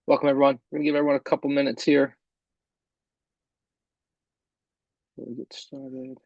Welcome, everyone. We're going to give everyone a couple minutes here before we get started.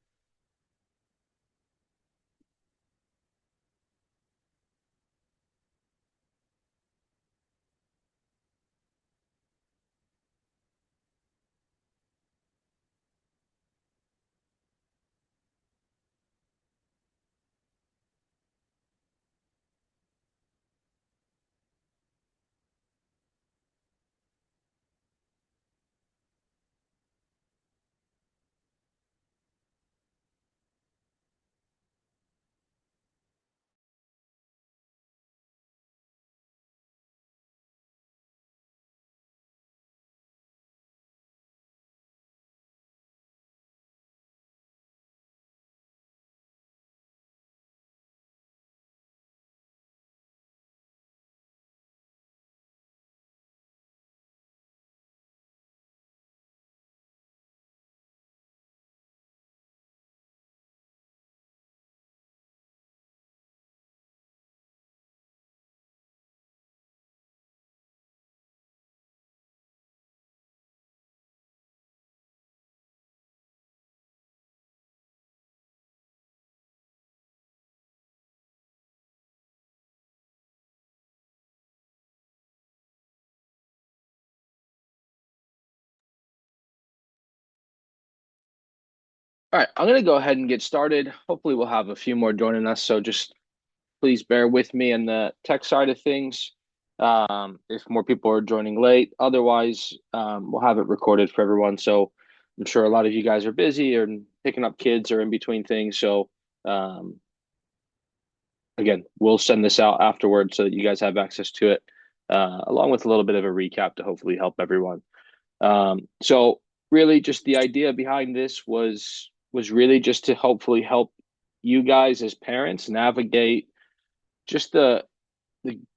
All right, I'm going to go ahead and get started. Hopefully, we'll have a few more joining us. So just please bear with me on the tech side of things if more people are joining late. Otherwise, we'll have it recorded for everyone. So I'm sure a lot of you guys are busy or picking up kids or in between things. So um, again, we'll send this out afterwards so that you guys have access to it, along with a little bit of a recap to hopefully help everyone. So really just the idea behind this was really just to hopefully help you guys as parents navigate just the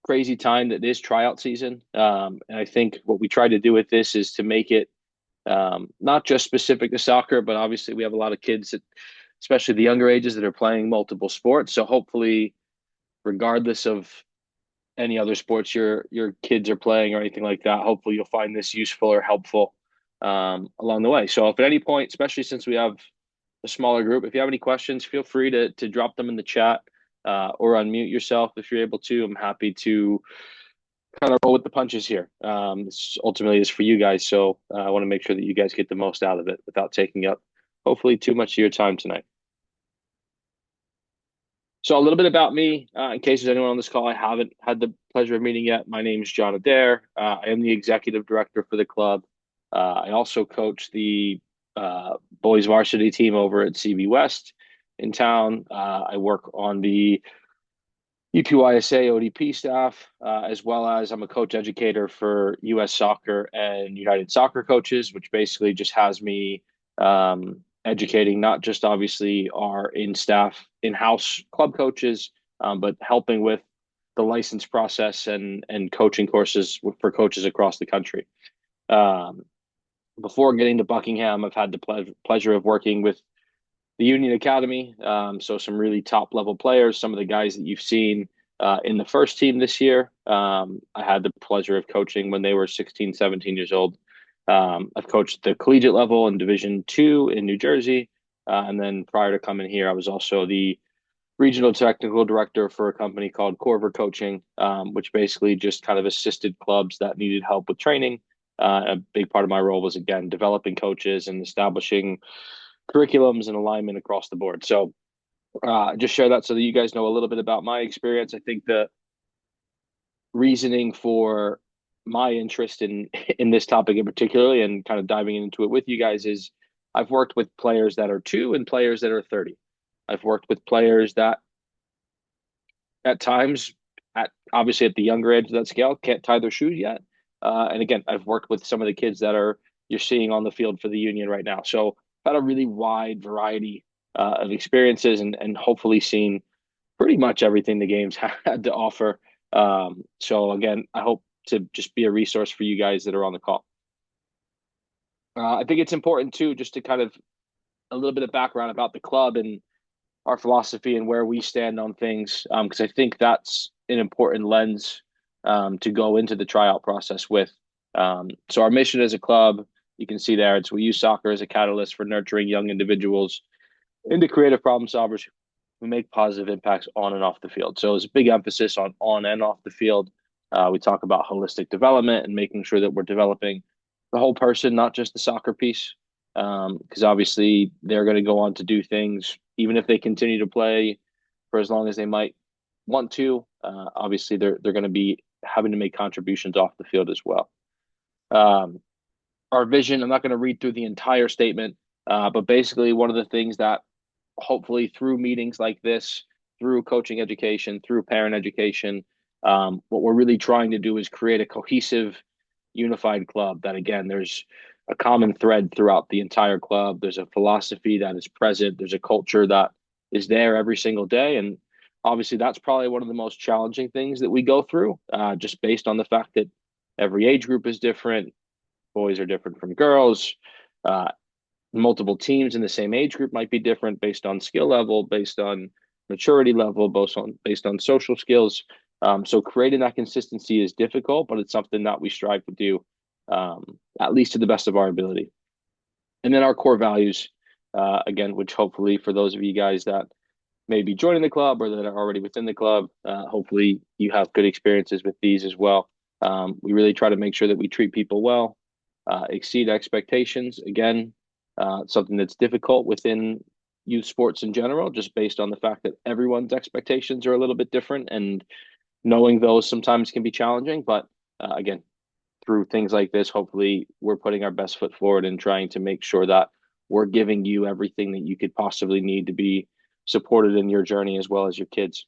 crazy time that is tryout season. And I think what we try to do with this is to make it not just specific to soccer, but obviously we have a lot of kids that, especially the younger ages, that are playing multiple sports. So hopefully, regardless of any other sports your kids are playing or anything like that, hopefully you'll find this useful or helpful along the way. So if at any point, especially since we have a smaller group, if you have any questions, feel free to drop them in the chat or unmute yourself if you're able to. I'm happy to kind of roll with the punches here. This ultimately is for you guys, so I want to make sure that you guys get the most out of it without taking up hopefully too much of your time tonight. So a little bit about me, in case there's anyone on this call I haven't had the pleasure of meeting yet. My name is John Adair. I am the executive director for the club. I also coach the boys varsity team over at CB West in town. I work on the UPYSA ODP staff, as well as I'm a coach educator for US Soccer and United Soccer coaches, which basically just has me educating not just obviously our in-house club coaches, but helping with the license process and coaching courses for coaches across the country. Um, Before getting to Buckingham, I've had the pleasure of working with the Union Academy. So some really top level players, some of the guys that you've seen in the first team this year. I had the pleasure of coaching when they were 16, 17 years old. I've coached the collegiate level in Division Two in New Jersey. And then prior to coming here, I was also the regional technical director for a company called Corver Coaching, which basically just kind of assisted clubs that needed help with training. A big part of my role was, again, developing coaches and establishing curriculums and alignment across the board. So just share that so that you guys know a little bit about my experience. I think the reasoning for my interest in this topic in particularly and kind of diving into it with you guys is I've worked with players that are 2 and players that are 30. I've worked with players that at times at obviously at the younger edge of that scale can't tie their shoes yet. And again, I've worked with some of the kids that are you're seeing on the field for the Union right now. So I've had a really wide variety of experiences and hopefully seen pretty much everything the game's had to offer. So again, I hope to just be a resource for you guys that are on the call. I think it's important too, just to kind of a little bit of background about the club and our philosophy and where we stand on things, because I think that's an important lens to go into the tryout process with. So our mission as a club, you can see there, we use soccer as a catalyst for nurturing young individuals into creative problem solvers who make positive impacts on and off the field. So it's a big emphasis on and off the field. We talk about holistic development and making sure that we're developing the whole person, not just the soccer piece. Because obviously they're going to go on to do things, even if they continue to play for as long as they might want to. Obviously, they're going to be having to make contributions off the field as well. Um, our vision, I'm not going to read through the entire statement, but basically, one of the things that hopefully through meetings like this, through coaching education, through parent education, what we're really trying to do is create a cohesive, unified club that, again, there's a common thread throughout the entire club. There's a philosophy that is present, there's a culture that is there every single day. And obviously, that's probably one of the most challenging things that we go through, just based on the fact that every age group is different. Boys are different from girls. Uh, Multiple teams in the same age group might be different based on skill level, based on maturity level, based on social skills. So creating that consistency is difficult, but it's something that we strive to do, at least to the best of our ability. And then our core values, again, which hopefully for those of you guys that may be joining the club or that are already within the club, hopefully you have good experiences with these as well. We really try to make sure that we treat people well, exceed expectations. Again, something that's difficult within youth sports in general, just based on the fact that everyone's expectations are a little bit different, and knowing those sometimes can be challenging. But again, through things like this, hopefully we're putting our best foot forward and trying to make sure that we're giving you everything that you could possibly need to be supported in your journey as well as your kids.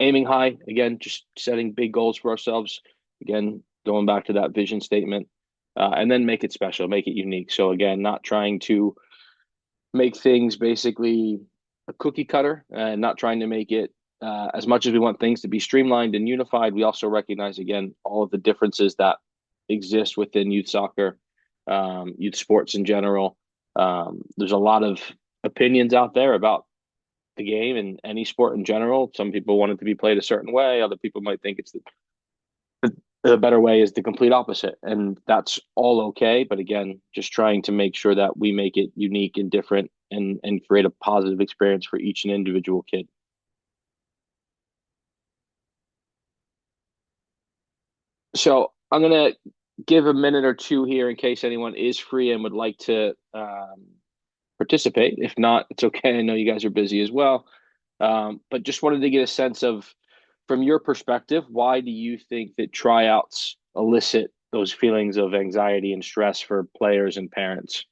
Aiming high, again, just setting big goals for ourselves. Again, going back to that vision statement, and then make it special, make it unique. So again, not trying to make things basically a cookie cutter and not trying to make it, as much as we want things to be streamlined and unified, we also recognize, again, all of the differences that exist within youth soccer, youth sports in general. There's a lot of opinions out there about the game and any sport in general. Some people want it to be played a certain way. Other people might think the better way is the complete opposite. And that's all okay. But again, just trying to make sure that we make it unique and different, and create a positive experience for each and individual kid. So I'm going to give a minute or two here in case anyone is free and would like to participate. If not, it's okay. I know you guys are busy as well. But just wanted to get a sense of, from your perspective, why do you think that tryouts elicit those feelings of anxiety and stress for players and parents?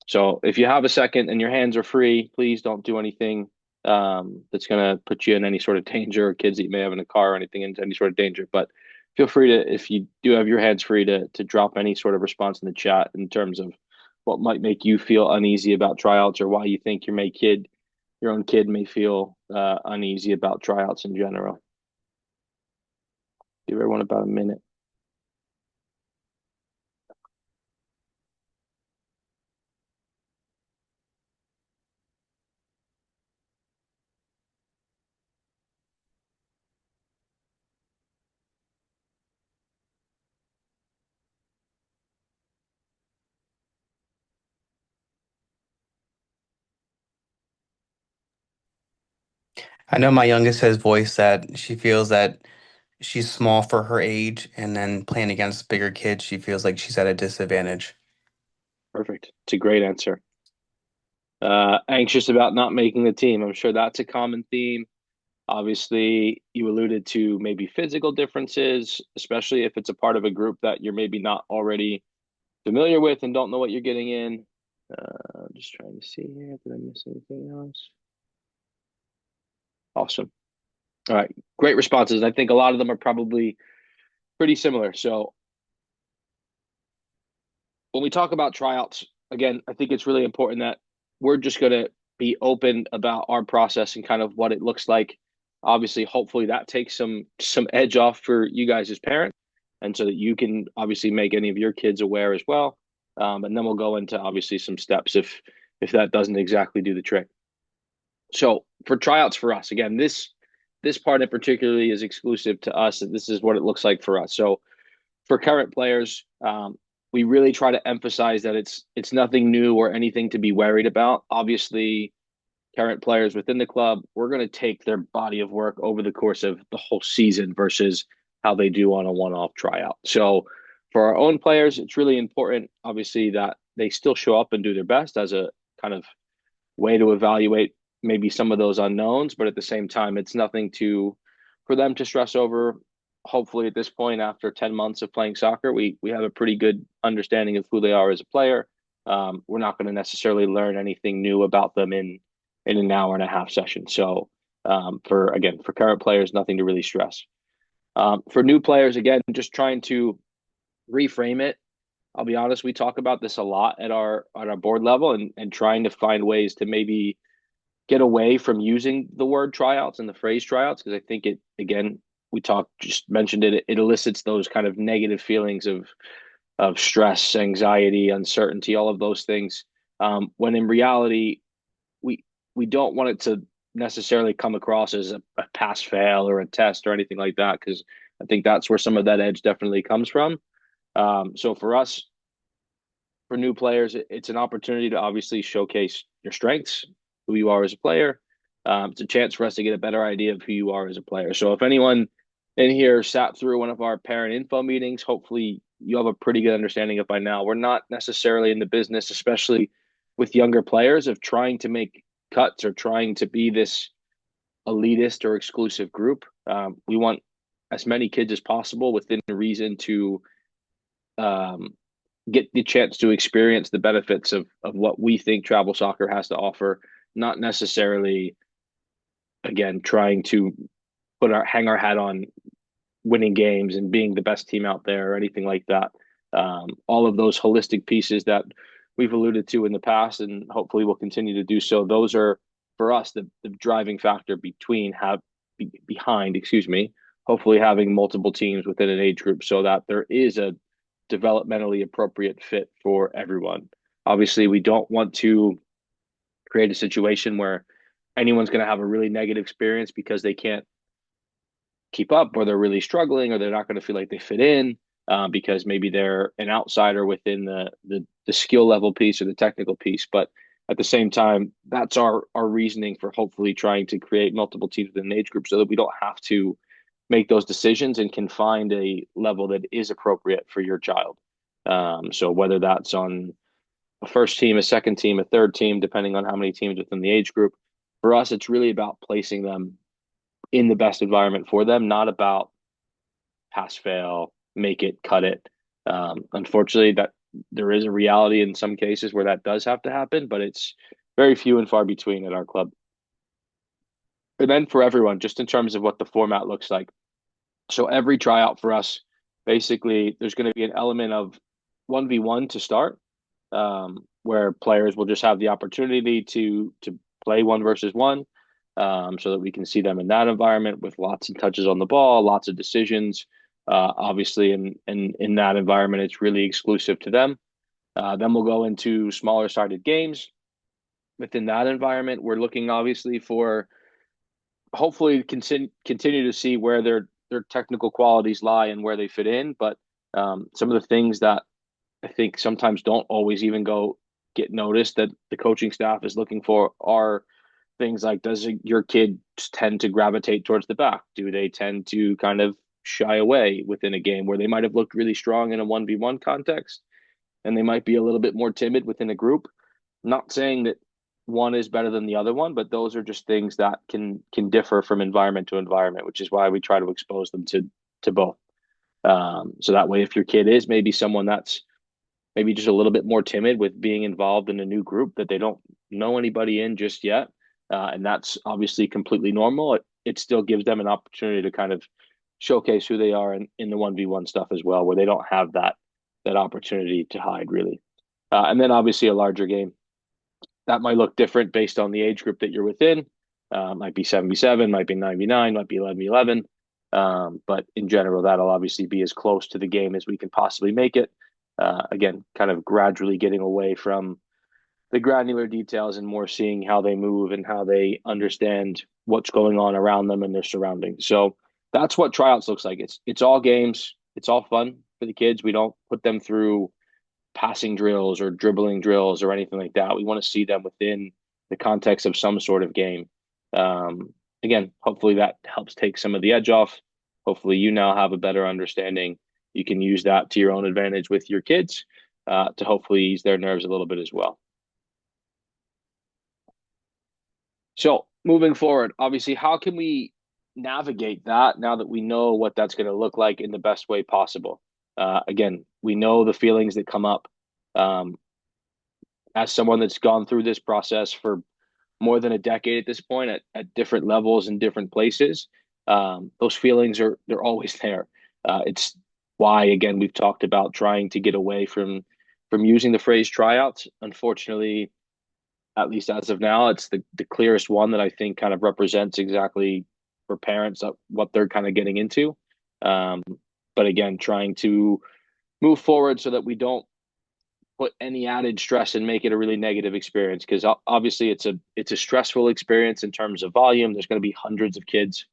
So if you have a second and your hands are free, please don't do anything that's going to put you in any sort of danger, or kids that you may have in a car or anything into any sort of danger. But feel free to, if you do have your hands free, to drop any sort of response in the chat in terms of what might make you feel uneasy about tryouts, or why you think your own kid may feel uneasy about tryouts in general. Give everyone about a minute. I know my youngest has voiced that she feels that she's small for her age, and then playing against bigger kids, she feels like she's at a disadvantage. Perfect. It's a great answer. Anxious about not making the team. I'm sure that's a common theme. Obviously, you alluded to maybe physical differences, especially if it's a part of a group that you're maybe not already familiar with and don't know what you're getting in. Just trying to see here. Did I miss anything else? Awesome. All right. Great responses. I think a lot of them are probably pretty similar. So when we talk about tryouts, again, I think it's really important that we're just going to be open about our process and kind of what it looks like. Obviously, hopefully that takes some edge off for you guys as parents, and so that you can obviously make any of your kids aware as well. And then we'll go into obviously some steps if that doesn't exactly do the trick. So for tryouts for us, again, this part in particularly is exclusive to us, and this is what it looks like for us. So for current players, we really try to emphasize that it's nothing new or anything to be worried about. Obviously, current players within the club, we're going to take their body of work over the course of the whole season versus how they do on a one-off tryout. So for our own players, it's really important, obviously, that they still show up and do their best as a kind of way to evaluate maybe some of those unknowns, but at the same time, it's nothing to for them to stress over. Hopefully, at this point, after 10 months of playing soccer, we have a pretty good understanding of who they are as a player. We're not going to necessarily learn anything new about them in an hour and a half session. So, for current players, nothing to really stress. For new players, again, just trying to reframe it. I'll be honest, we talk about this a lot at our board level, and trying to find ways to maybe get away from using the word tryouts and the phrase tryouts, because I think it, again, we talked just mentioned it elicits those kind of negative feelings of stress, anxiety, uncertainty, all of those things. When in reality, we we don't want it to necessarily come across as a pass fail or a test or anything like that, because I think that's where some of that edge definitely comes from. So for us, for new players, it's an opportunity to obviously showcase your strengths, who you are as a player. It's a chance for us to get a better idea of who you are as a player. So if anyone in here sat through one of our parent info meetings, hopefully you have a pretty good understanding of by now. We're not necessarily in the business, especially with younger players, of trying to make cuts or trying to be this elitist or exclusive group. We want as many kids as possible within reason to um, get the chance to experience the benefits of what we think travel soccer has to offer, not necessarily, again, trying to hang our hat on winning games and being the best team out there or anything like that. All of those holistic pieces that we've alluded to in the past, and hopefully we'll continue to do so. Those are for us the driving factor behind, excuse me, hopefully having multiple teams within an age group so that there is a developmentally appropriate fit for everyone. Obviously, we don't want to create a situation where anyone's going to have a really negative experience because they can't keep up, or they're really struggling, or they're not going to feel like they fit in, because maybe they're an outsider within the skill level piece or the technical piece. But at the same time, that's our reasoning for hopefully trying to create multiple teams within an age group so that we don't have to make those decisions and can find a level that is appropriate for your child. So whether that's on a first team, a second team, a third team, depending on how many teams within the age group, for us, it's really about placing them in the best environment for them, not about pass fail, make it, cut it. Unfortunately, that there is a reality in some cases where that does have to happen, but it's very few and far between at our club. And then for everyone, just in terms of what the format looks like. So every tryout for us, basically, there's going to be an element of 1v1 to start, where players will just have the opportunity to play one versus one, so that we can see them in that environment with lots of touches on the ball, lots of decisions. Obviously, in that environment, it's really exclusive to them. Then we'll go into smaller sided games. Within that environment, we're looking obviously for hopefully continue to see where their technical qualities lie and where they fit in. But some of the things that I think sometimes don't always even get noticed that the coaching staff is looking for are things like, does your kid tend to gravitate towards the back? Do they tend to kind of shy away within a game where they might have looked really strong in a 1v1 context and they might be a little bit more timid within a group? I'm not saying that one is better than the other one, but those are just things that can differ from environment to environment, which is why we try to expose them to both. So that way, if your kid is maybe someone that's maybe just a little bit more timid with being involved in a new group that they don't know anybody in just yet, and that's obviously completely normal, it still gives them an opportunity to kind of showcase who they are in the 1v1 stuff as well, where they don't have that opportunity to hide really. And then obviously a larger game that might look different based on the age group that you're within. Might be 7v7, might be 9v9, might be 11v11. But in general, that'll obviously be as close to the game as we can possibly make it. Again, kind of gradually getting away from the granular details and more seeing how they move and how they understand what's going on around them and their surroundings. So that's what tryouts looks like. It's all games. It's all fun. for the kids. We don't put them through passing drills or dribbling drills or anything like that. We want to see them within the context of some sort of game. Um, Again, hopefully that helps take some of the edge off. Hopefully you now have a better understanding. You can use that to your own advantage with your kids to hopefully ease their nerves a little bit as well. So moving forward, obviously, how can we navigate that now that we know what that's going to look like in the best way possible? Again, we know the feelings that come up. Um, as someone that's gone through this process for more than a decade at this point at different levels and different places, those feelings they're always there. It's why again we've talked about trying to get away from using the phrase tryouts. Unfortunately, at least as of now, it's the clearest one that I think kind of represents exactly for parents what they're kind of getting into. Um, but again, trying to move forward so that we don't put any added stress and make it a really negative experience because obviously it's a stressful experience in terms of volume. There's going to be hundreds of kids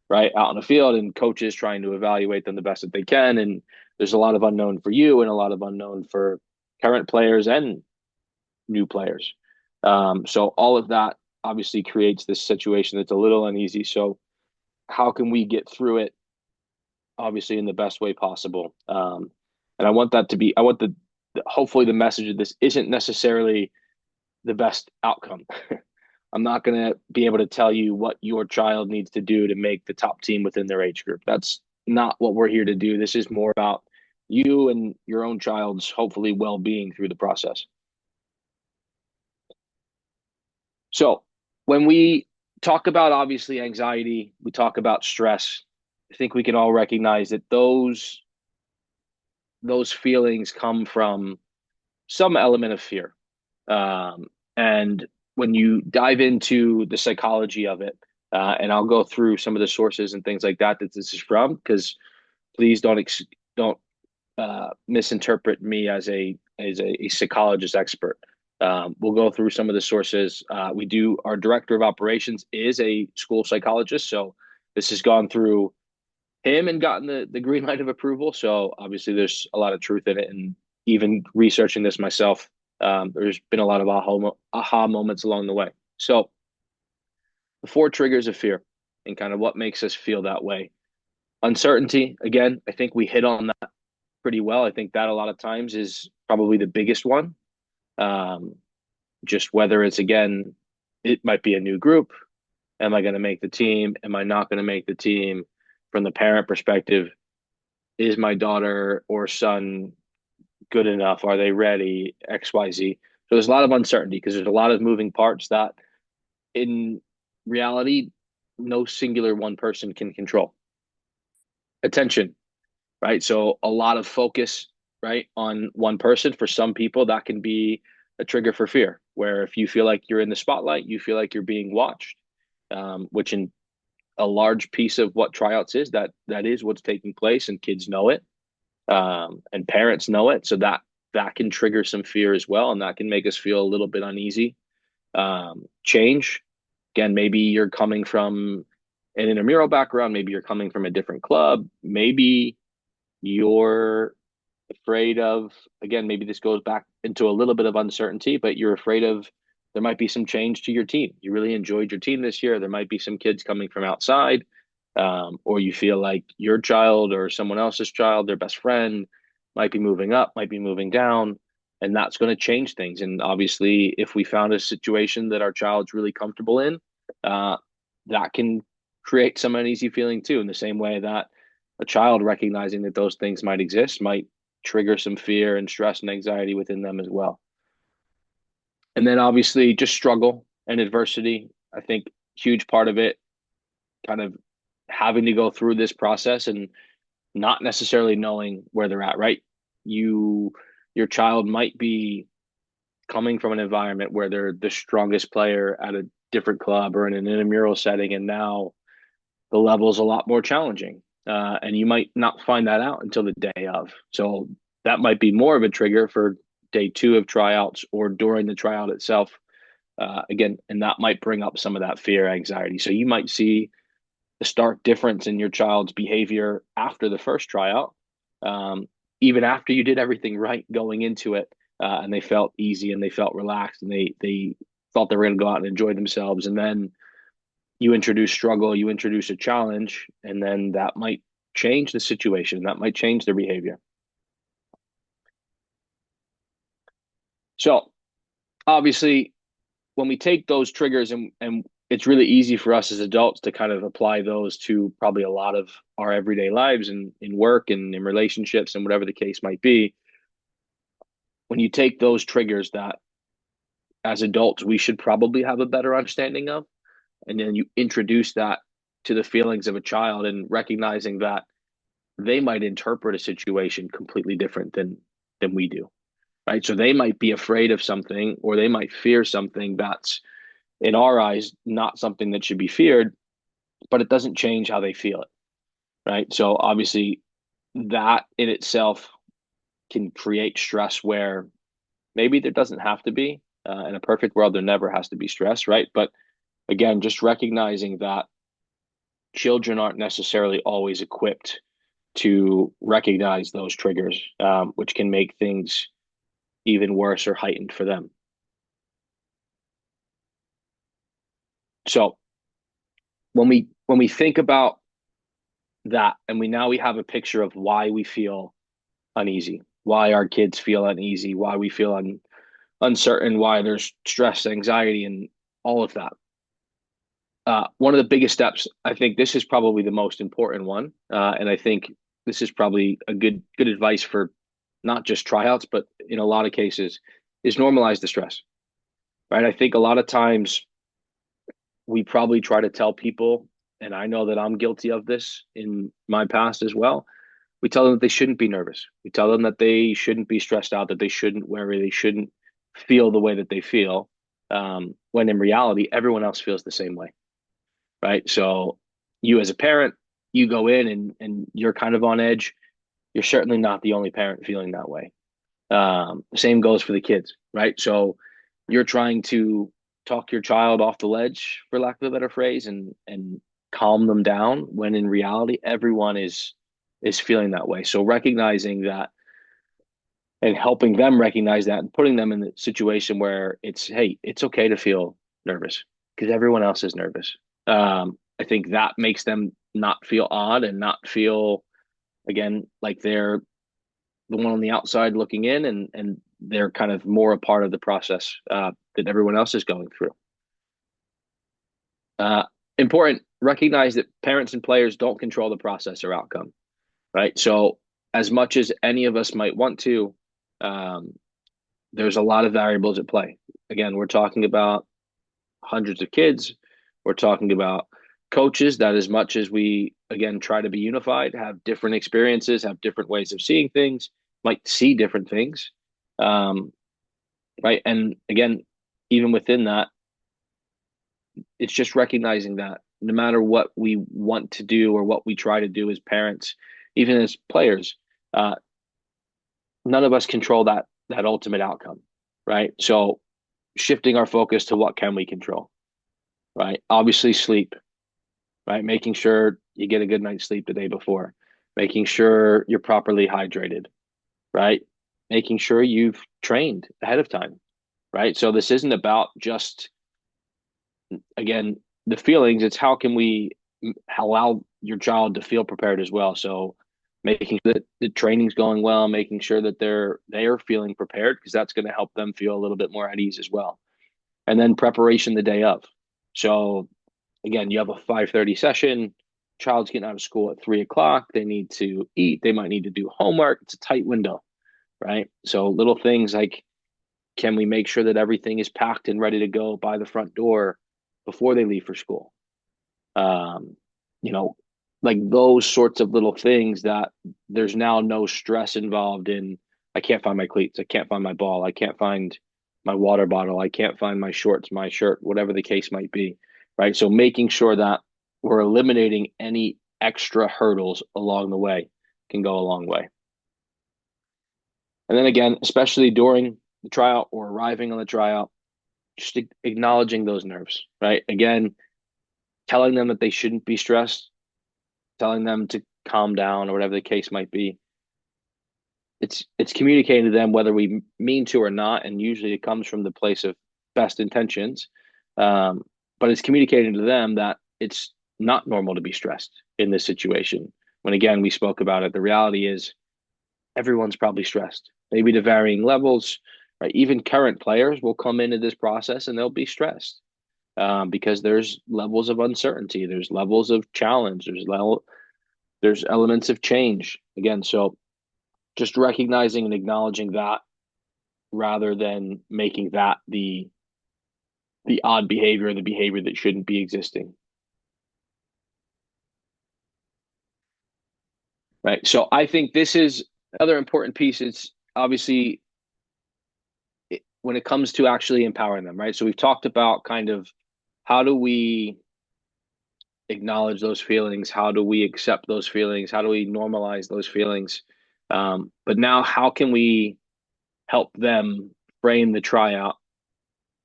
right out on the field and coaches trying to evaluate them the best that they can, and there's a lot of unknown for you and a lot of unknown for current players and new players. So all of that obviously creates this situation that's a little uneasy. So how can we get through it obviously in the best way possible? And I want that to be, I want hopefully the message of this isn't necessarily the best outcome. I'm not going to be able to tell you what your child needs to do to make the top team within their age group. That's not what we're here to do. This is more about you and your own child's hopefully well-being through the process. So when we talk about obviously anxiety, we talk about stress. I think we can all recognize that those feelings come from some element of fear. And when you dive into the psychology of it, and I'll go through some of the sources and things like that this is from, because please don't misinterpret me as a psychologist expert. We'll go through some of the sources. Our director of operations is a school psychologist, so this has gone through him and gotten the green light of approval. So obviously there's a lot of truth in it. And even researching this myself, there's been a lot of aha moments along the way. So the four triggers of fear and kind of what makes us feel that way. Uncertainty, again, I think we hit on that pretty well. I think that a lot of times is probably the biggest one. Um, just whether it's, again, it might be a new group. Am I going to make the team? Am I not going to make the team? From the parent perspective, is my daughter or son good enough? Are they ready? XYZ. So there's a lot of uncertainty because there's a lot of moving parts that in reality, no singular one person can control. Attention, right? So a lot of focus, right, on one person. For some people, that can be a trigger for fear, where if you feel like you're in the spotlight, you feel like you're being watched, which in a large piece of what tryouts is that is what's taking place, and kids know it, and parents know it. So that can trigger some fear as well, and that can make us feel a little bit uneasy. Change, again, maybe you're coming from an intramural background, maybe you're coming from a different club, maybe you're afraid of, again, maybe this goes back into a little bit of uncertainty, but you're afraid of there might be some change to your team. You really enjoyed your team this year. There might be some kids coming from outside, or you feel like your child or someone else's child, their best friend, might be moving up, might be moving down, and that's going to change things. And obviously, if we found a situation that our child's really comfortable in, uh, that can create some uneasy feeling too, in the same way that a child recognizing that those things might exist might trigger some fear and stress and anxiety within them as well. And then obviously just struggle and adversity. I think huge part of it, kind of having to go through this process and not necessarily knowing where they're at, right? You your child might be coming from an environment where they're the strongest player at a different club or in an intramural setting, and now the level is a lot more challenging. And you might not find that out until the day of. So that might be more of a trigger for day two of tryouts or during the tryout itself. Again, and that might bring up some of that fear, anxiety. So you might see a stark difference in your child's behavior after the first tryout, even after you did everything right going into it, and they felt easy and they felt relaxed and they thought they were going to go out and enjoy themselves, and then you introduce struggle, you introduce a challenge, and then that might change the situation. That might change their behavior. So obviously, when we take those triggers and it's really easy for us as adults to kind of apply those to probably a lot of our everyday lives and in work and in relationships and whatever the case might be. When you take those triggers that as adults we should probably have a better understanding of, and then you introduce that to the feelings of a child and recognizing that they might interpret a situation completely different than we do, right? So they might be afraid of something or they might fear something that's in our eyes not something that should be feared, but it doesn't change how they feel it, right? So obviously that in itself can create stress where maybe there doesn't have to be. In a perfect world, there never has to be stress, right? But again, just recognizing that children aren't necessarily always equipped to recognize those triggers, which can make things even worse or heightened for them. So when we think about that, and we have a picture of why we feel uneasy, why our kids feel uneasy, why we feel uncertain, why there's stress, anxiety, and all of that. One of the biggest steps, I think this is probably the most important one, and I think this is probably a good advice for not just tryouts, but in a lot of cases, is normalize the stress. Right? I think a lot of times we probably try to tell people, and I know that I'm guilty of this in my past as well. We tell them that they shouldn't be nervous. We tell them that they shouldn't be stressed out, that they shouldn't worry, they shouldn't feel the way that they feel. When in reality, everyone else feels the same way, right? So you as a parent, you go in and you're kind of on edge. You're certainly not the only parent feeling that way. Same goes for the kids, right? So you're trying to talk your child off the ledge, for lack of a better phrase, and calm them down when in reality everyone is feeling that way. So recognizing that and helping them recognize that and putting them in the situation where it's, hey, it's okay to feel nervous because everyone else is nervous. I think that makes them not feel odd and not feel again like they're the one on the outside looking in, and they're kind of more a part of the process that everyone else is going through. Uh, Important, recognize that parents and players don't control the process or outcome, right? So as much as any of us might want to, um, there's a lot of variables at play. Again, we're talking about hundreds of kids. We're talking about coaches that as much as we again try to be unified, have different experiences, have different ways of seeing things, might see different things. Um, right. And again, even within that, it's just recognizing that no matter what we want to do or what we try to do as parents, even as players, uh, none of us control that ultimate outcome. Right. So shifting our focus to what can we control, right? Obviously sleep, right? Making sure you get a good night's sleep the day before, making sure you're properly hydrated, right? Making sure you've trained ahead of time, right? So this isn't about just, again, the feelings, it's how can we allow your child to feel prepared as well. So making sure that the training's going well, making sure that they are feeling prepared because that's going to help them feel a little bit more at ease as well. And then preparation the day of. So again, you have a 5:30 session. Child's getting out of school at 3 o'clock. They need to eat. They might need to do homework. It's a tight window, right? So little things like, can we make sure that everything is packed and ready to go by the front door before they leave for school? Um, you know, like those sorts of little things that there's now no stress involved in. I can't find my cleats. I can't find my ball. I can't find my water bottle. I can't find my shorts, my shirt, whatever the case might be. Right. So making sure that we're eliminating any extra hurdles along the way can go a long way. And then again, especially during the tryout or arriving on the tryout, just acknowledging those nerves, right? Again, telling them that they shouldn't be stressed, telling them to calm down or whatever the case might be. it's communicating to them whether we mean to or not, and usually it comes from the place of best intentions. Um, but it's communicating to them that it's not normal to be stressed in this situation. When again we spoke about it, the reality is everyone's probably stressed, maybe to varying levels. Right? Even current players will come into this process and they'll be stressed because there's levels of uncertainty, there's levels of challenge, there's elements of change. Again, so just recognizing and acknowledging that rather than making that the odd behavior, the behavior that shouldn't be existing. Right. So I think this is another important piece. It's obviously when it comes to actually empowering them, right? So we've talked about kind of how do we acknowledge those feelings? How do we accept those feelings? How do we normalize those feelings? But now, how can we help them frame the tryout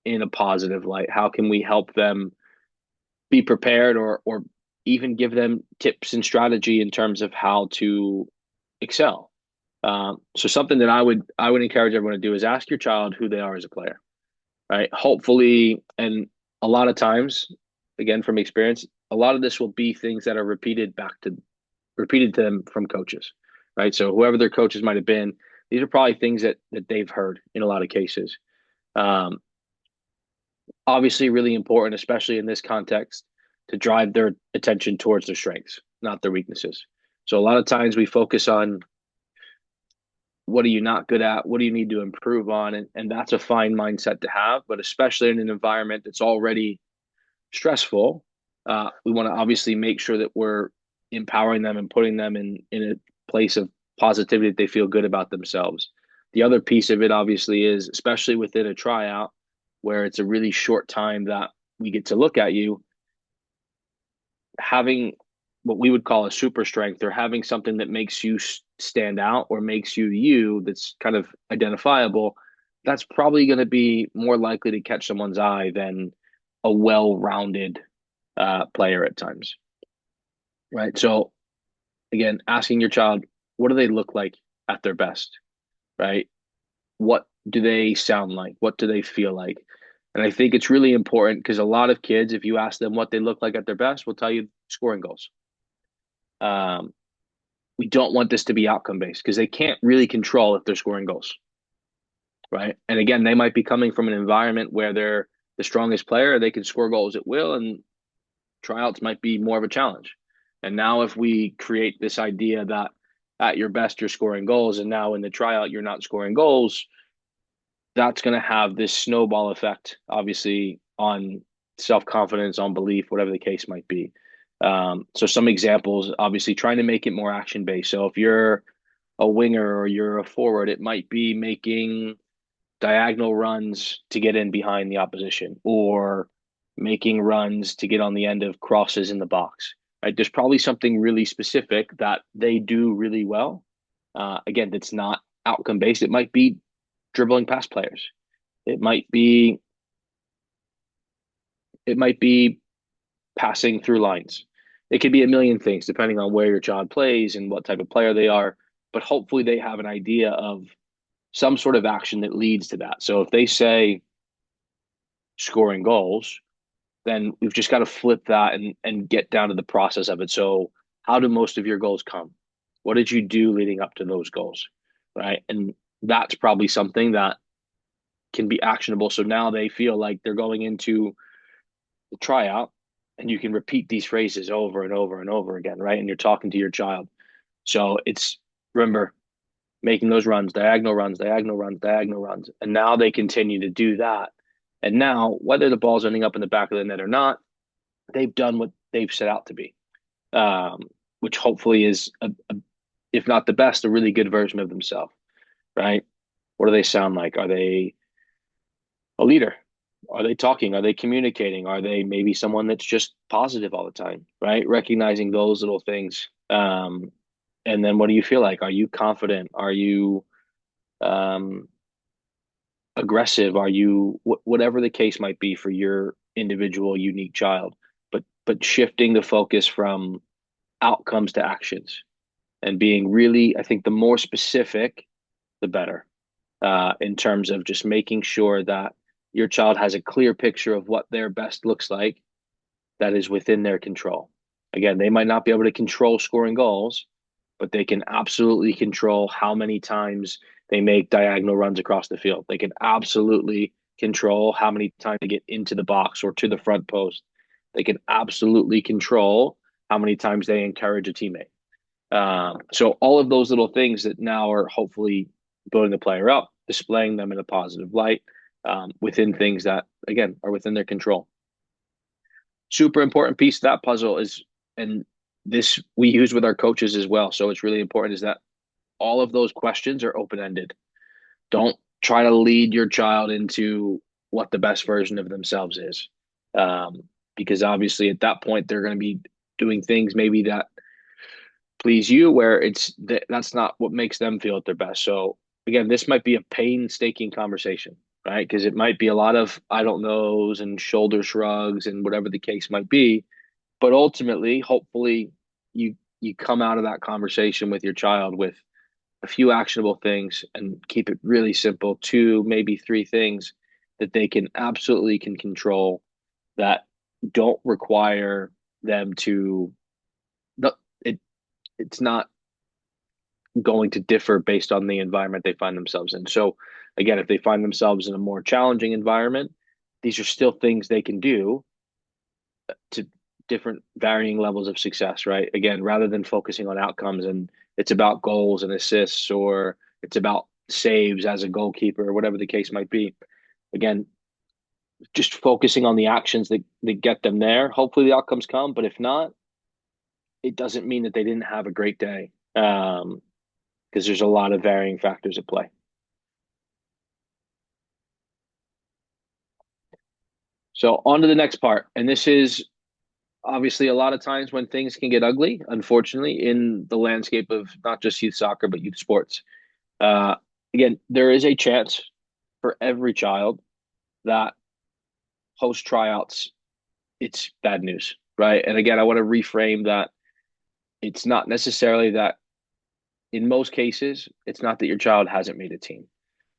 in a positive light? How can we help them be prepared, or even give them tips and strategy in terms of how to excel? So something that I would encourage everyone to do is ask your child who they are as a player, right? Hopefully, and a lot of times, again from experience, a lot of this will be things that are repeated to them from coaches, right? So whoever their coaches might have been, these are probably things that they've heard in a lot of cases. Um, Obviously, really important, especially in this context, to drive their attention towards their strengths, not their weaknesses. So a lot of times we focus on what are you not good at, what do you need to improve on, and that's a fine mindset to have. But especially in an environment that's already stressful, we want to obviously make sure that we're empowering them and putting them in a place of positivity that they feel good about themselves. The other piece of it obviously is, especially within a tryout where it's a really short time that we get to look at you, having what we would call a super strength, or having something that makes you stand out or makes you that's kind of identifiable, that's probably going to be more likely to catch someone's eye than a well-rounded player at times, right? So again, asking your child, what do they look like at their best, right? What do they sound like? What do they feel like? And I think it's really important because a lot of kids, if you ask them what they look like at their best, will tell you scoring goals. Um, we don't want this to be outcome based because they can't really control if they're scoring goals, right? And again, they might be coming from an environment where they're the strongest player, they can score goals at will, and tryouts might be more of a challenge. And now, if we create this idea that at your best you're scoring goals, and now in the tryout you're not scoring goals, that's going to have this snowball effect, obviously, on self confidence, on belief, whatever the case might be. So, some examples, obviously, trying to make it more action based. So, if you're a winger or you're a forward, it might be making diagonal runs to get in behind the opposition, or making runs to get on the end of crosses in the box. Right? There's probably something really specific that they do really well. Again, that's not outcome based. It might be dribbling past players. It might be it might be passing through lines. It could be a million things depending on where your child plays and what type of player they are. But hopefully they have an idea of some sort of action that leads to that. So if they say scoring goals, then we've just got to flip that and get down to the process of it. So how do most of your goals come? What did you do leading up to those goals? Right. And that's probably something that can be actionable. So now they feel like they're going into the tryout and you can repeat these phrases over and over and over again, right? And you're talking to your child. So it's, remember, making those runs, diagonal runs, diagonal runs, diagonal runs. And now they continue to do that. And now, whether the ball's ending up in the back of the net or not, they've done what they've set out to be, um, which hopefully is, if not the best, a really good version of themselves, right? What do they sound like? Are they a leader? Are they talking? Are they communicating? Are they maybe someone that's just positive all the time, right? Recognizing those little things. And then what do you feel like? Are you confident? Are you um, aggressive? Are you whatever the case might be for your individual unique child? But shifting the focus from outcomes to actions and being really, I think the more specific the better, in terms of just making sure that your child has a clear picture of what their best looks like that is within their control. Again, they might not be able to control scoring goals, but they can absolutely control how many times they make diagonal runs across the field. They can absolutely control how many times they get into the box or to the front post. They can absolutely control how many times they encourage a teammate. So all of those little things that now are hopefully building the player up, displaying them in a positive light, within things that again are within their control. Super important piece of that puzzle is, and this we use with our coaches as well. So it's really important is that all of those questions are open ended. Don't try to lead your child into what the best version of themselves is, um, because obviously at that point they're going to be doing things maybe that please you where that's not what makes them feel at their best. So again, this might be a painstaking conversation, right? Because it might be a lot of I don't knows and shoulder shrugs and whatever the case might be. But ultimately, hopefully, you come out of that conversation with your child with a few actionable things and keep it really simple, two, maybe three things that they can absolutely can control that don't require them to no, it's not going to differ based on the environment they find themselves in. So again, if they find themselves in a more challenging environment, these are still things they can do to different varying levels of success, right? Again, rather than focusing on outcomes and it's about goals and assists or it's about saves as a goalkeeper or whatever the case might be. Again, just focusing on the actions that get them there. Hopefully the outcomes come, but if not, it doesn't mean that they didn't have a great day. Because there's a lot of varying factors at play. So on to the next part. And this is obviously a lot of times when things can get ugly, unfortunately, in the landscape of not just youth soccer, but youth sports. Uh, Again, there is a chance for every child that post tryouts, it's bad news, right? And again, I want to reframe that it's not necessarily that in most cases, it's not that your child hasn't made a team,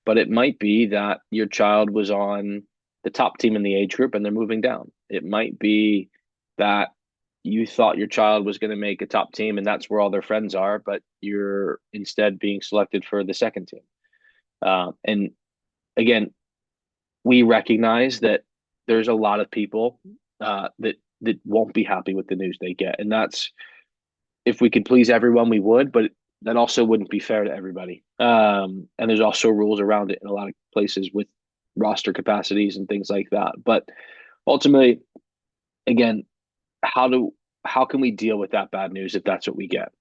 but it might be that your child was on the top team in the age group and they're moving down. It might be that you thought your child was going to make a top team and that's where all their friends are, but you're instead being selected for the second team. And again, we recognize that there's a lot of people that won't be happy with the news they get, and that's if we could please everyone, we would, but that also wouldn't be fair to everybody. And there's also rules around it in a lot of places with roster capacities and things like that. But ultimately, again, how do how can we deal with that bad news if that's what we get?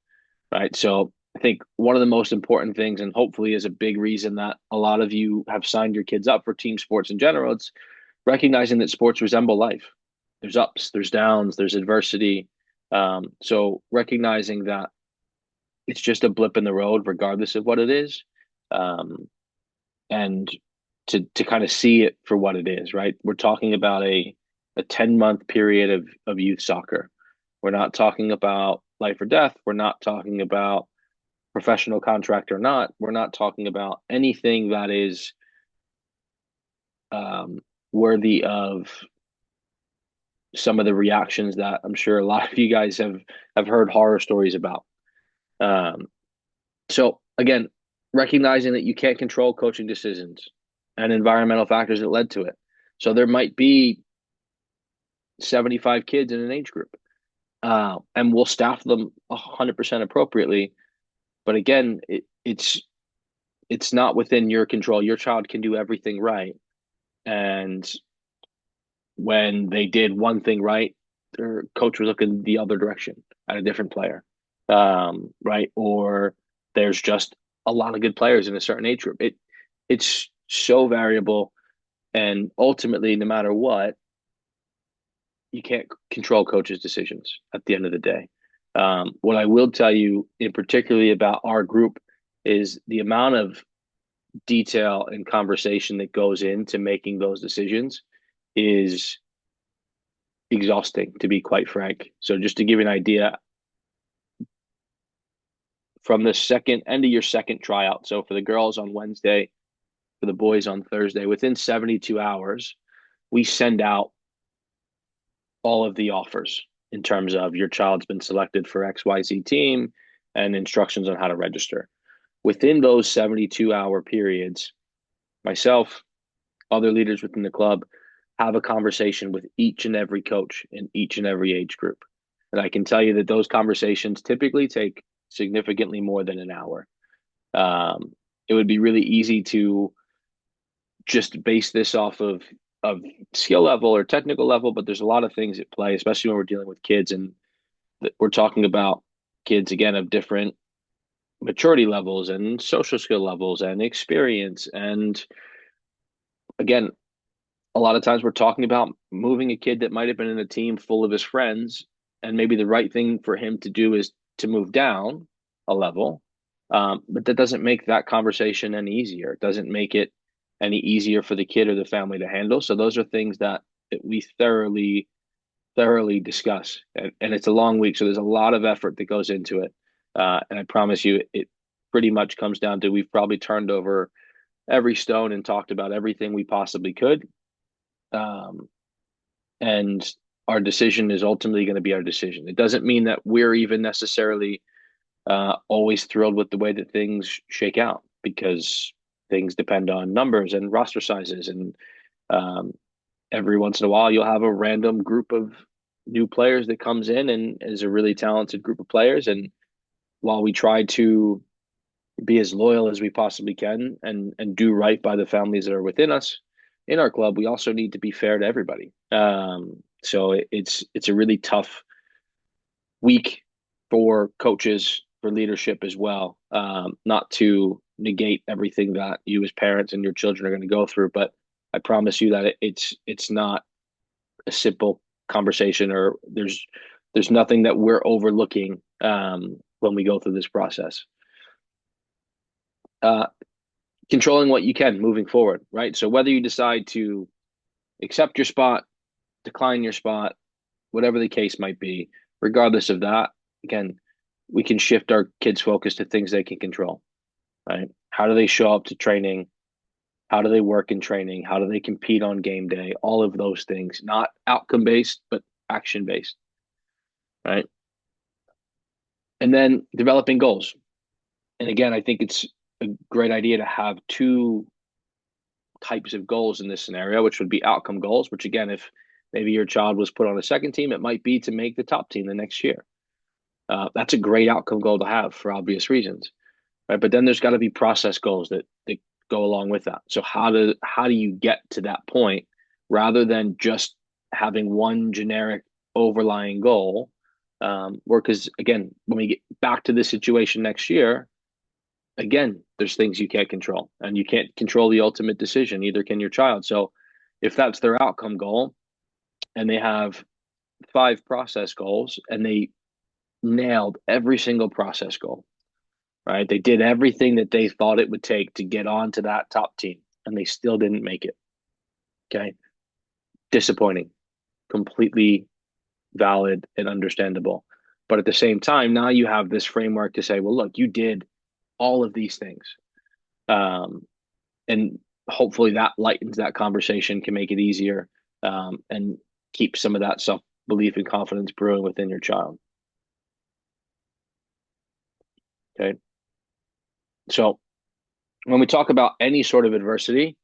Right. So I think one of the most important things, and hopefully is a big reason that a lot of you have signed your kids up for team sports in general, it's recognizing that sports resemble life. There's ups, there's downs, there's adversity. So recognizing that it's just a blip in the road, regardless of what it is, um, and to kind of see it for what it is. Right, we're talking about a 10-month period of youth soccer. We're not talking about life or death. We're not talking about professional contract or not. We're not talking about anything that is um, worthy of some of the reactions that I'm sure a lot of you guys have heard horror stories about. Um, so again, recognizing that you can't control coaching decisions and environmental factors that led to it. So there might be 75 kids in an age group, and we'll staff them 100% appropriately. But again, it's not within your control. Your child can do everything right, and when they did one thing right, their coach was looking the other direction at a different player, right? Or there's just a lot of good players in a certain age group. It's so variable, and ultimately, no matter what, you can't control coaches' decisions at the end of the day. What I will tell you, in particularly about our group, is the amount of detail and conversation that goes into making those decisions is exhausting, to be quite frank. So just to give you an idea, from the second end of your second tryout. So for the girls on Wednesday, for the boys on Thursday, within 72 hours, we send out all of the offers in terms of your child's been selected for XYZ team and instructions on how to register. Within those 72-hour periods, myself, other leaders within the club have a conversation with each and every coach in each and every age group. And I can tell you that those conversations typically take significantly more than an hour. Um, it would be really easy to just base this off of skill level or technical level, but there's a lot of things at play, especially when we're dealing with kids, and we're talking about kids again of different maturity levels and social skill levels and experience. And again, a lot of times we're talking about moving a kid that might have been in a team full of his friends, and maybe the right thing for him to do is to move down a level. But that doesn't make that conversation any easier. It doesn't make it any easier for the kid or the family to handle. So those are things that we thoroughly discuss. And it's a long week, so there's a lot of effort that goes into it. And I promise you, it pretty much comes down to we've probably turned over every stone and talked about everything we possibly could. Um, and our decision is ultimately going to be our decision. It doesn't mean that we're even necessarily always thrilled with the way that things shake out, because things depend on numbers and roster sizes. And um, every once in a while, you'll have a random group of new players that comes in and is a really talented group of players. And while we try to be as loyal as we possibly can and do right by the families that are within us in our club, we also need to be fair to everybody. So it's a really tough week for coaches, for leadership as well. Not to negate everything that you as parents and your children are going to go through, but I promise you that it's not a simple conversation, or there's nothing that we're overlooking when we go through this process. Uh, Controlling what you can moving forward, right? So whether you decide to accept your spot, decline your spot, whatever the case might be, regardless of that, again, we can shift our kids' focus to things they can control, right? How do they show up to training? How do they work in training? How do they compete on game day? All of those things, not outcome based, but action based, right? And then developing goals. And again, I think it's a great idea to have two types of goals in this scenario, which would be outcome goals, which again, if maybe your child was put on a second team, it might be to make the top team the next year. That's a great outcome goal to have for obvious reasons, right? But then there's got to be process goals that go along with that. So how do you get to that point rather than just having one generic overlying goal? Where, because again, when we get back to this situation next year, again, there's things you can't control, and you can't control the ultimate decision. Neither can your child. So if that's their outcome goal, and they have five process goals, and they nailed every single process goal, right? They did everything that they thought it would take to get on to that top team, and they still didn't make it. Okay. Disappointing, completely valid and understandable. But at the same time, now you have this framework to say, well, look, you did all of these things. Um, and hopefully that lightens that conversation, can make it easier, and keep some of that self belief and confidence brewing within your child. Okay. So when we talk about any sort of adversity,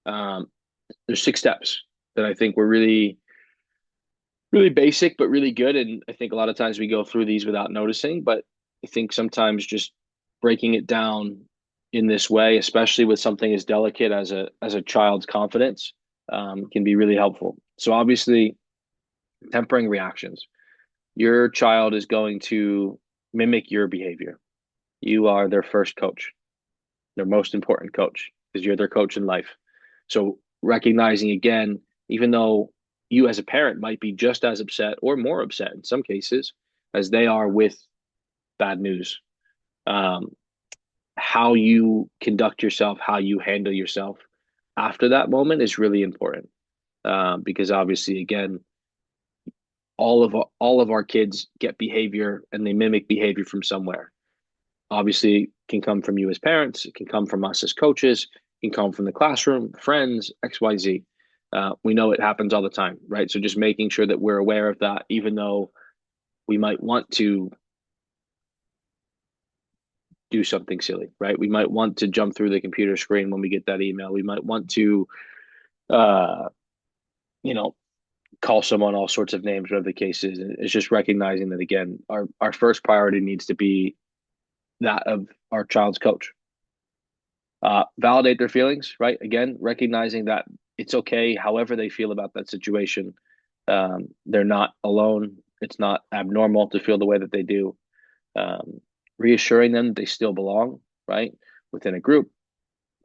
um, there's 6 steps that I think were really basic, but really good. And I think a lot of times we go through these without noticing, but I think sometimes just breaking it down in this way, especially with something as delicate as a child's confidence, can be really helpful. So obviously, tempering reactions. Your child is going to mimic your behavior. You are their first coach, their most important coach, because you're their coach in life. So recognizing again, even though you as a parent might be just as upset or more upset in some cases as they are with bad news, um, how you conduct yourself, how you handle yourself after that moment is really important. Because obviously, again, all of our kids get behavior and they mimic behavior from somewhere. obviously can come from you as parents, it can come from us as coaches, it can come from the classroom, friends, XYZ. We know it happens all the time, right? So just making sure that we're aware of that, even though we might want to do something silly, right? We might want to jump through the computer screen when we get that email. We might want to, uh, you know, call someone all sorts of names, whatever the case is. And it's just recognizing that again, our first priority needs to be that of our child's coach. Validate their feelings, right? Again, recognizing that it's okay, however they feel about that situation. They're not alone. It's not abnormal to feel the way that they do. Um, Reassuring them that they still belong, right, within a group,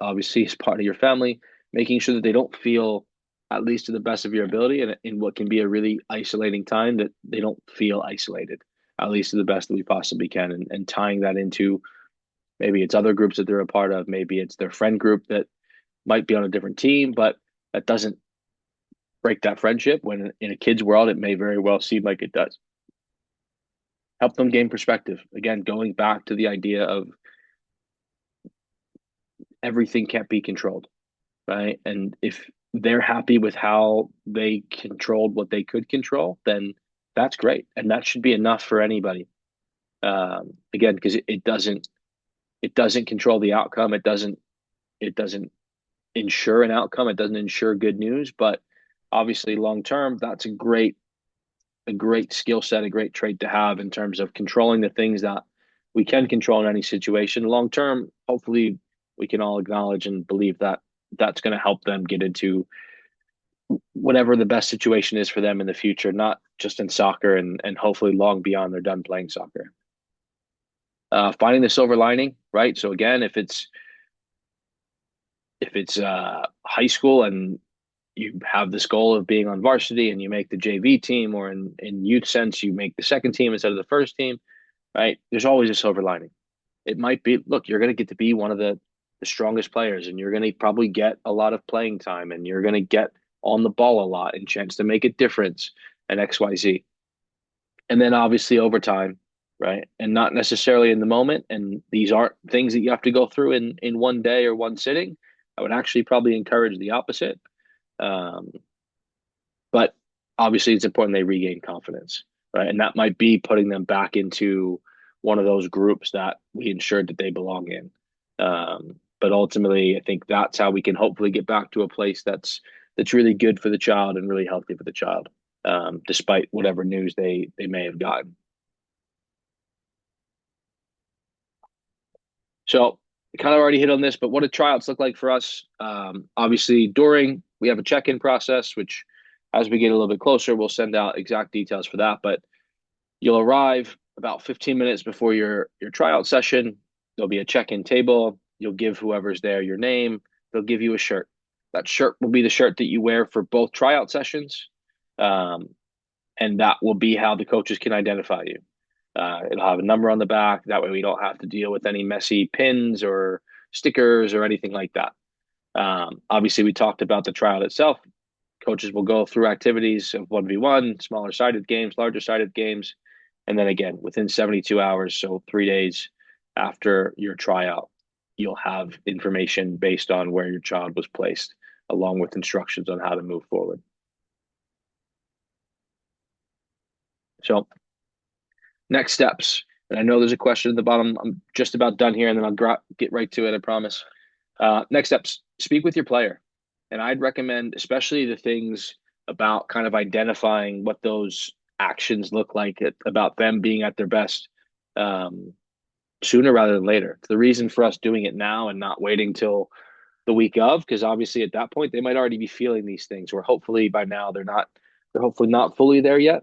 obviously as part of your family, making sure that they don't feel, at least to the best of your ability, and in what can be a really isolating time, that they don't feel isolated, at least to the best that we possibly can, and tying that into maybe it's other groups that they're a part of, maybe it's their friend group that might be on a different team, but that doesn't break that friendship when in a kid's world it may very well seem like it does. Help them gain perspective. Again, going back to the idea of everything can't be controlled, right? And if they're happy with how they controlled what they could control, then that's great, and that should be enough for anybody. Again, because it doesn't control the outcome. It doesn't ensure an outcome. It doesn't ensure good news, but obviously long term, that's a great skill set, a great trait to have in terms of controlling the things that we can control in any situation. Long term, hopefully, we can all acknowledge and believe that that's going to help them get into whatever the best situation is for them in the future, not just in soccer and hopefully long beyond they're done playing soccer. Finding the silver lining, right? So again, if it's high school and you have this goal of being on varsity and you make the JV team, or in youth sense, you make the second team instead of the first team, right? There's always a silver lining. It might be, look, you're going to get to be one of the strongest players, and you're going to probably get a lot of playing time, and you're going to get on the ball a lot and chance to make a difference and XYZ. And then obviously over time, right? And not necessarily in the moment. And these aren't things that you have to go through in one day or one sitting. I would actually probably encourage the opposite. Um, but obviously, it's important they regain confidence, right? And that might be putting them back into one of those groups that we ensured that they belong in. But ultimately, I think that's how we can hopefully get back to a place that's really good for the child and really healthy for the child, despite whatever news they may have gotten. So, kind of already hit on this, but what do tryouts look like for us? Obviously, during we have a check-in process, which as we get a little bit closer, we'll send out exact details for that. But you'll arrive about 15 minutes before your tryout session. There'll be a check-in table. You'll give whoever's there your name. They'll give you a shirt. That shirt will be the shirt that you wear for both tryout sessions, um, and that will be how the coaches can identify you. It'll have a number on the back. That way, we don't have to deal with any messy pins or stickers or anything like that. Obviously, we talked about the tryout itself. Coaches will go through activities of 1v1, smaller sided games, larger sided games. And then again, within 72 hours, so 3 days after your tryout, you'll have information based on where your child was placed, along with instructions on how to move forward. So, next steps. And I know there's a question at the bottom. I'm just about done here, and then I'll get right to it, I promise. Next steps, speak with your player. And I'd recommend, especially the things about kind of identifying what those actions look like, about them being at their best, um, sooner rather than later. It's the reason for us doing it now and not waiting till the week of, because obviously at that point they might already be feeling these things, or hopefully by now they're hopefully not fully there yet.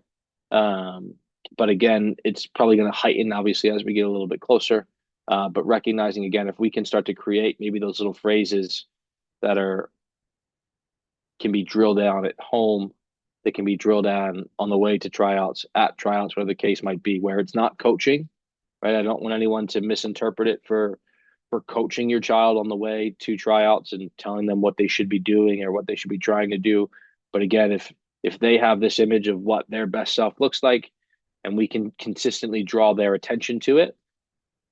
Um, but again, it's probably going to heighten obviously as we get a little bit closer. But recognizing again, if we can start to create maybe those little phrases that are can be drilled down at home, that can be drilled down on the way to tryouts, at tryouts, whatever the case might be, where it's not coaching, right? I don't want anyone to misinterpret it for coaching your child on the way to tryouts and telling them what they should be doing or what they should be trying to do. But again, if they have this image of what their best self looks like, and we can consistently draw their attention to it,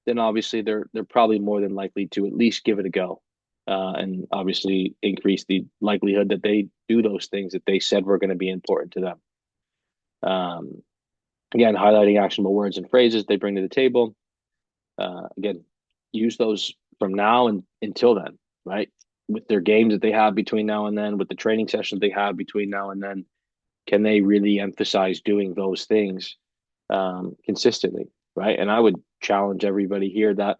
then obviously they're probably more than likely to at least give it a go, and obviously increase the likelihood that they do those things that they said were going to be important to them. Um, Again, highlighting actionable words and phrases they bring to the table. Again, use those from now and until then, right? With their games that they have between now and then, with the training sessions they have between now and then, can they really emphasize doing those things consistently, right? And I would challenge everybody here that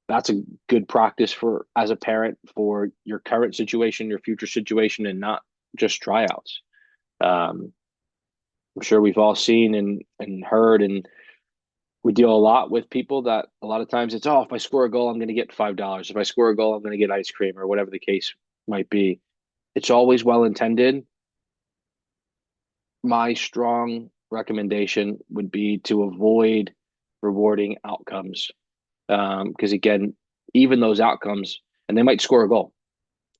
that's a good practice for as a parent for your current situation, your future situation, and not just tryouts. Um, I'm sure we've all seen and heard, and we deal a lot with people that a lot of times it's, oh, if I score a goal, I'm going to get $5. If I score a goal, I'm going to get ice cream or whatever the case might be. It's always well intended. My strong recommendation would be to avoid rewarding outcomes. Because again, even those outcomes, and they might score a goal,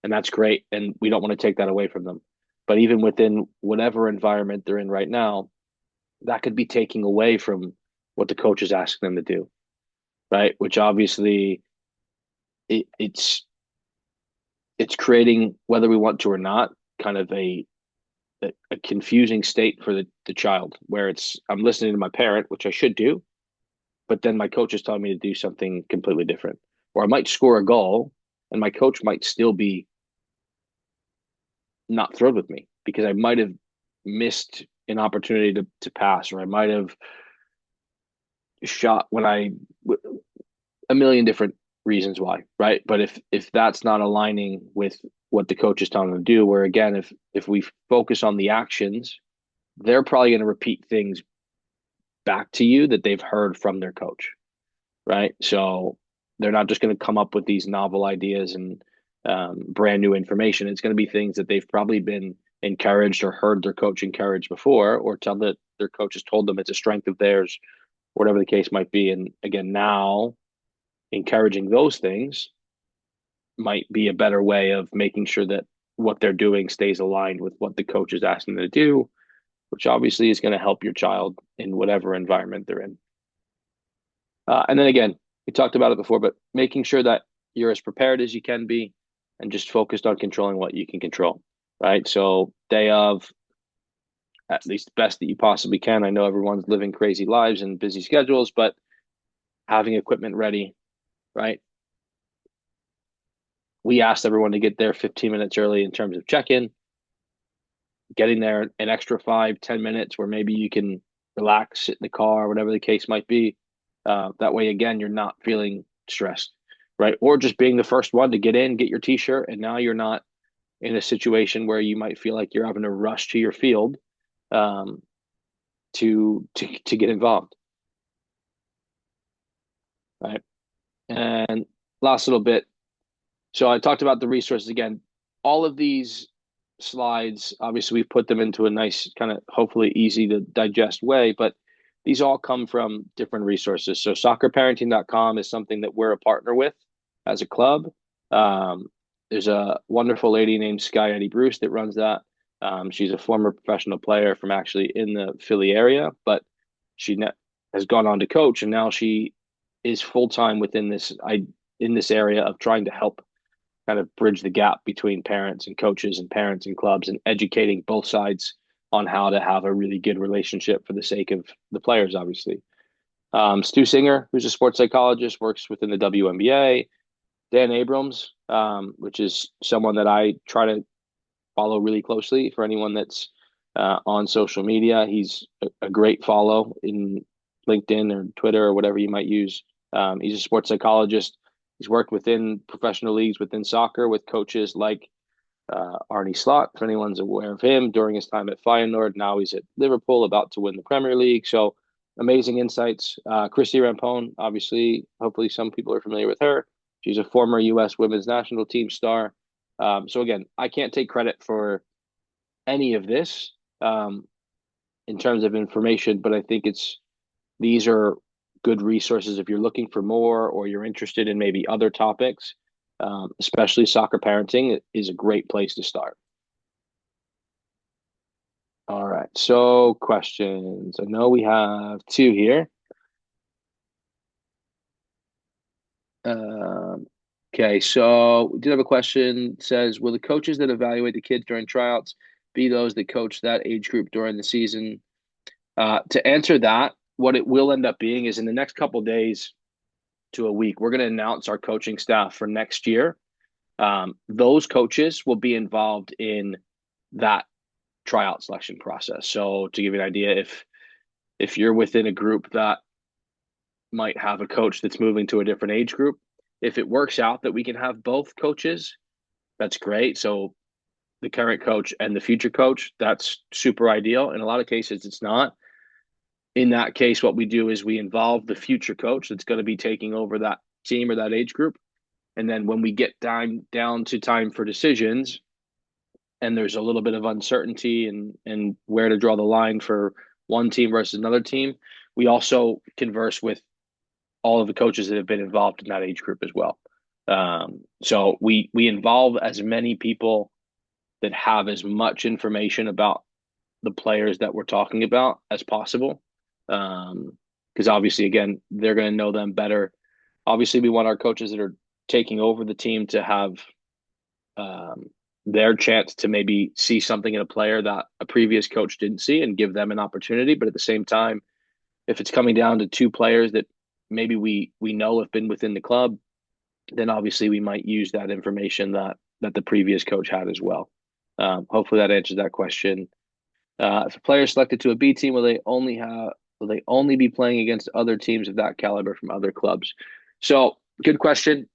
and that's great. And we don't want to take that away from them. But even within whatever environment they're in right now, that could be taking away from what the coach is asking them to do, right? Which obviously it's creating, whether we want to or not, kind of a confusing state for the child where it's, I'm listening to my parent, which I should do, but then my coach is telling me to do something completely different. Or I might score a goal and my coach might still be not thrilled with me because I might have missed an opportunity to pass, or I might have shot when a million different reasons why, right? But if that's not aligning with what the coach is telling them to do, where again, if we focus on the actions, they're probably going to repeat things back to you that they've heard from their coach, right? So they're not just going to come up with these novel ideas and brand new information. It's going to be things that they've probably been encouraged or heard their coach encourage before, or tell that their coach has told them it's a strength of theirs, whatever the case might be. And again, now encouraging those things might be a better way of making sure that what they're doing stays aligned with what the coach is asking them to do, which obviously is going to help your child in whatever environment they're in. And then again, we talked about it before, but making sure that you're as prepared as you can be and just focused on controlling what you can control, right? So, day of, at least best that you possibly can. I know everyone's living crazy lives and busy schedules, but having equipment ready, right? We asked everyone to get there 15 minutes early in terms of check-in, getting there an extra 5, 10 minutes where maybe you can relax, sit in the car, whatever the case might be. That way, again, you're not feeling stressed, right? Or just being the first one to get in, get your t-shirt, and now you're not in a situation where you might feel like you're having to rush to your field um, to get involved, right? And last little bit. So I talked about the resources again. All of these slides, obviously, we've put them into a nice kind of hopefully easy to digest way, but these all come from different resources. So soccerparenting.com is something that we're a partner with as a club. Um, there's a wonderful lady named Sky Eddie Bruce that runs that. She's a former professional player from actually in the Philly area, but has gone on to coach, and now she is full time within this area of trying to help kind of bridge the gap between parents and coaches and parents and clubs and educating both sides on how to have a really good relationship for the sake of the players, obviously. Stu Singer, who's a sports psychologist, works within the WNBA. Dan Abrams, which is someone that I try to follow really closely for anyone that's on social media. He's a great follow in LinkedIn or Twitter or whatever you might use. He's a sports psychologist. He's worked within professional leagues within soccer with coaches like Arnie Slot, if anyone's aware of him, during his time at Feyenoord. Now he's at Liverpool, about to win the Premier League. So amazing insights. Christy Rampone, obviously, hopefully some people are familiar with her. She's a former U.S. women's national team star. So again, I can't take credit for any of this in terms of information, but I think these are good resources if you're looking for more or you're interested in maybe other topics. Especially soccer parenting is a great place to start. All right, so questions. I know we have two here. Um, okay, so we did have a question. It says, will the coaches that evaluate the kids during tryouts be those that coach that age group during the season? To answer that, what it will end up being is in the next couple days to a week, we're going to announce our coaching staff for next year. Those coaches will be involved in that tryout selection process. So to give you an idea, if you're within a group that might have a coach that's moving to a different age group, if it works out that we can have both coaches, that's great. So the current coach and the future coach, that's super ideal. In a lot of cases, it's not. In that case, what we do is we involve the future coach that's going to be taking over that team or that age group. And then when we get down to time for decisions, and there's a little bit of uncertainty and where to draw the line for one team versus another team, we also converse with all of the coaches that have been involved in that age group as well. So we involve as many people that have as much information about the players that we're talking about as possible. Because obviously, again, they're going to know them better. Obviously, we want our coaches that are taking over the team to have um, their chance to maybe see something in a player that a previous coach didn't see and give them an opportunity. But at the same time, if it's coming down to two players that maybe we know have been within the club, then obviously we might use that information that the previous coach had as well. Hopefully that answers that question. If a player is selected to a B team, will they only be playing against other teams of that caliber from other clubs? So good question.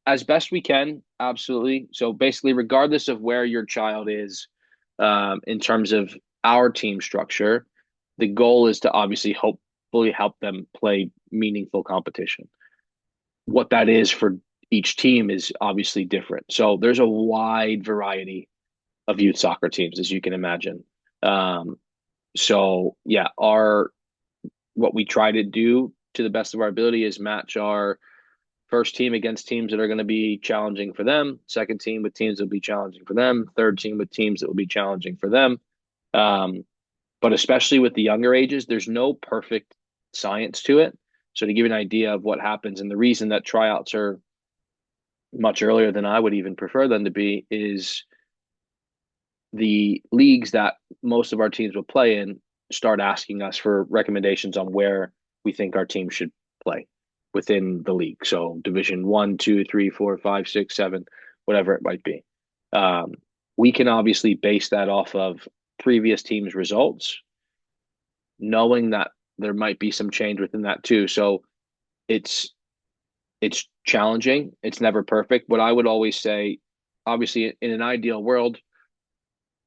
As best we can, absolutely. So basically, regardless of where your child is, in terms of our team structure, the goal is to obviously hopefully help them play meaningful competition. What that is for each team is obviously different. So there's a wide variety of youth soccer teams, as you can imagine. Um, so yeah, our what we try to do to the best of our ability is match our first team against teams that are going to be challenging for them, second team with teams that will be challenging for them, third team with teams that will be challenging for them. Um, but especially with the younger ages, there's no perfect science to it. So to give you an idea of what happens, and the reason that tryouts are much earlier than I would even prefer them to be is the leagues that most of our teams will play in start asking us for recommendations on where we think our team should play within the league. So division one, two, three, four, five, six, seven, whatever it might be. Um, we can obviously base that off of previous teams' results, knowing that there might be some change within that too. So it's it's challenging. It's never perfect. What I would always say, obviously, in an ideal world,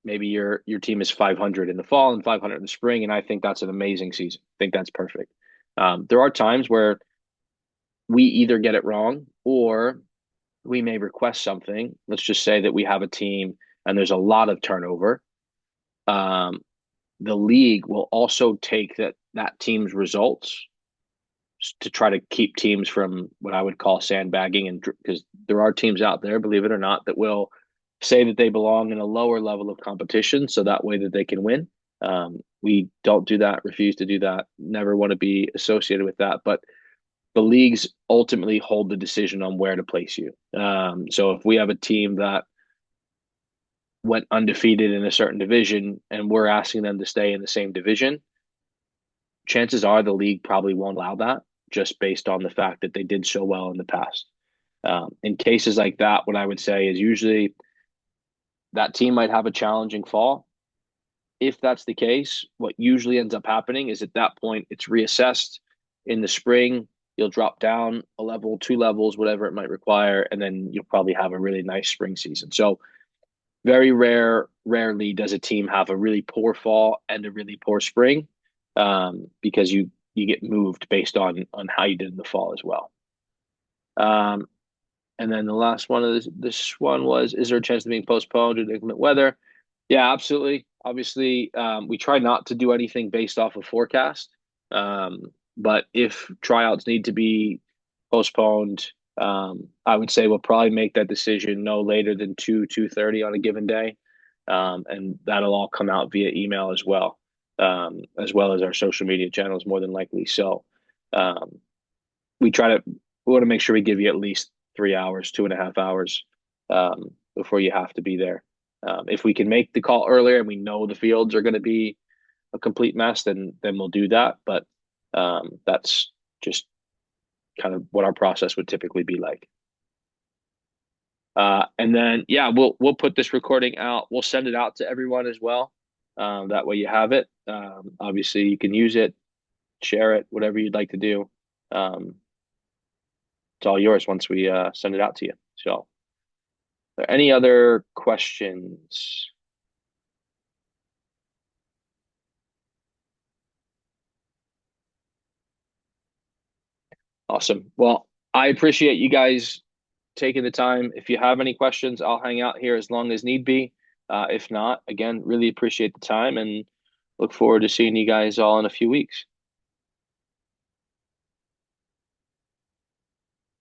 maybe your team is 500 in the fall and 500 in the spring, and I think that's an amazing season. I think that's perfect. There are times where we either get it wrong or we may request something. Let's just say that we have a team and there's a lot of turnover. Um, the league will also take that team's results to try to keep teams from what I would call sandbagging, and because there are teams out there, believe it or not, that will say that they belong in a lower level of competition, so that way that they can win. We don't do that, refuse to do that, never want to be associated with that. But the leagues ultimately hold the decision on where to place you. So if we have a team that went undefeated in a certain division and we're asking them to stay in the same division, chances are the league probably won't allow that just based on the fact that they did so well in the past. In cases like that, what I would say is usually that team might have a challenging fall. If that's the case, what usually ends up happening is at that point it's reassessed in the spring. You'll drop down a level, two levels, whatever it might require, and then you'll probably have a really nice spring season. So very rarely does a team have a really poor fall and a really poor spring, because you get moved based on how you did in the fall as well. Um, and then the last one of this one was, is there a chance of being postponed due to inclement weather? Yeah, absolutely. Obviously, we try not to do anything based off of forecast. But if tryouts need to be postponed, I would say we'll probably make that decision no later than 2:30 on a given day. And that'll all come out via email as well as our social media channels, more than likely. So um, we try to we want to make sure we give you at least 3 hours, 2.5 hours before you have to be there. If we can make the call earlier and we know the fields are going to be a complete mess, then we'll do that. But that's just kind of what our process would typically be like. And then yeah, we'll put this recording out. We'll send it out to everyone as well. That way you have it. Obviously, you can use it, share it, whatever you'd like to do. Um, it's all yours once we send it out to you. So, are there any other questions? Awesome. Well, I appreciate you guys taking the time. If you have any questions, I'll hang out here as long as need be. If not, again, really appreciate the time and look forward to seeing you guys all in a few weeks.